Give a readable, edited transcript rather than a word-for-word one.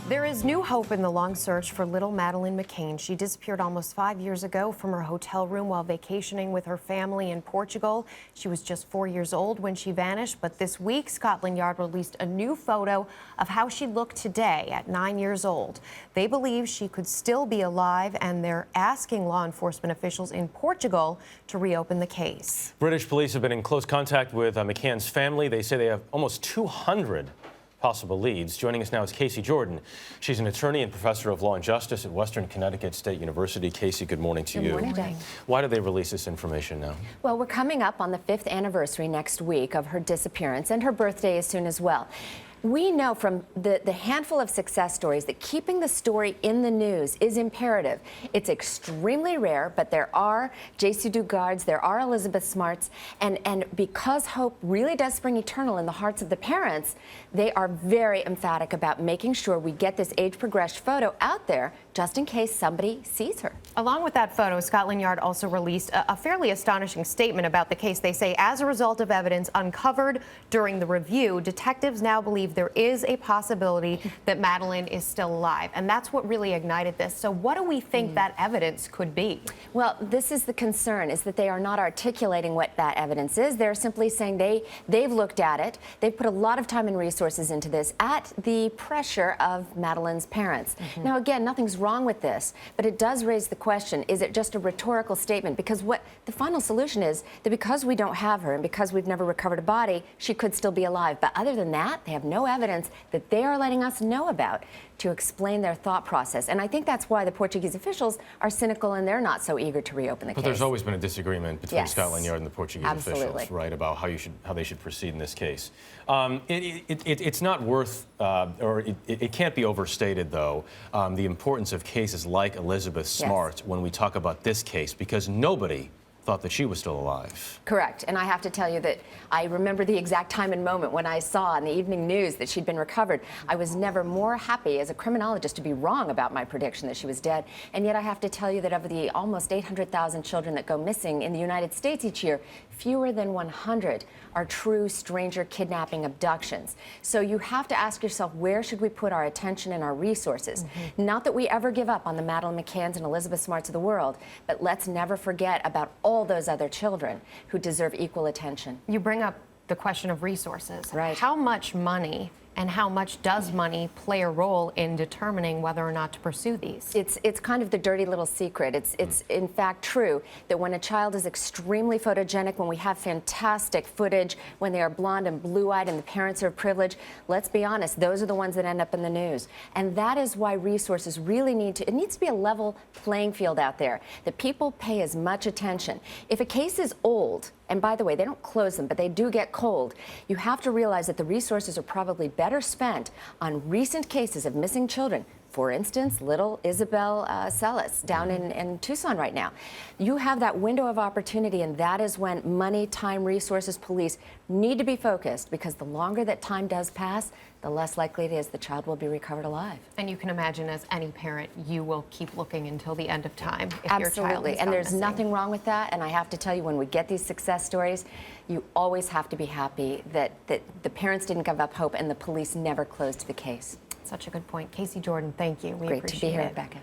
There is new hope in the long search for little Madeleine McCann. She disappeared almost 5 years ago from her hotel room while vacationing with her family in Portugal. She was just 4 years old when she vanished, but this week Scotland Yard released a new photo of how she looked today at 9 years old. They believe she could still be alive, and they're asking law enforcement officials in Portugal to reopen the case. British police have been in close contact with McCann's family. They say they have almost 200 possible leads. Joining us now is Casey Jordan. She's an attorney and professor of law and justice at Western Connecticut State University. Casey, good morning to you. Good morning, Jay. Why did they release this information now? Well, we're coming up on the 5th anniversary next week of her disappearance, and her birthday is soon as well. We know from the handful of success stories that keeping the story in the news is imperative. It's extremely rare, but there are J.C. Dugards, there are Elizabeth Smarts, and because hope really does spring eternal in the hearts of the parents, they are very emphatic about making sure we get this age-progressed photo out there just in case somebody sees her. Along with that photo, Scotland Yard also released a fairly astonishing statement about the case. They say, as a result of evidence uncovered during the review, detectives now believe there is a possibility that Madeleine is still alive. And that's what really ignited this. So what do we think that evidence could be? Well, this is the concern, is that they are not articulating what that evidence is. They're simply saying they've looked at it. They've put a lot of time and resources into this at the pressure of Madeleine's parents. Now, again, nothing's wrong with this, but it does raise the question, is it just a rhetorical statement? Because what the final solution is that because we don't have her and because we've never recovered a body, she could still be alive. But other than that, they have no evidence that they are letting us know about to explain their thought process. And I think that's why the Portuguese officials are cynical and they're not so eager to reopen the case. But there's always been a disagreement between Scotland Yard and the Portuguese officials, right, about how they should proceed in this case. It's not worth, or it can't be overstated, though, the importance of cases like Elizabeth Smart when we talk about this case, because nobody thought that she was still alive. Correct. And I have to tell you that I remember the exact time and moment when I saw in the evening news that she'd been recovered. I was never more happy as a criminologist to be wrong about my prediction that she was dead. And yet I have to tell you that of the almost 800,000 children that go missing in the United States each year, fewer than 100 are true stranger kidnapping abductions. So you have to ask yourself, where should we put our attention and our resources? Not that we ever give up on the Madeleine McCanns and Elizabeth Smarts of the world, but let's never forget about all those other children who deserve equal attention. You bring up the question of resources. Right. How much money and how much does money play a role in determining whether or not to pursue these? It's kind of the dirty little secret. It's in fact true that when a child is extremely photogenic, when we have fantastic footage, when they are blonde and blue-eyed and the parents are privileged, let's be honest, those are the ones that end up in the news. And that is why resources really it needs to be a level playing field out there, that people pay as much attention. If a case is old, and by the way, they don't close them, but they do get cold, you have to realize that the resources are probably better spent on recent cases of missing children. For instance, little Isabel Celis down in Tucson right now. You have that window of opportunity, and that is when money, time, resources, police need to be focused, because the longer that time does pass, the less likely it is the child will be recovered alive. And you can imagine, as any parent, you will keep looking until the end of time if Absolutely. your child is And there's missing. nothing wrong with that. And I have to tell you, when we get these success stories, you always have to be happy that the parents didn't give up hope and the police never closed the case. Such a good point. Casey Jordan, thank you. We Great appreciate to be here, it. Rebecca.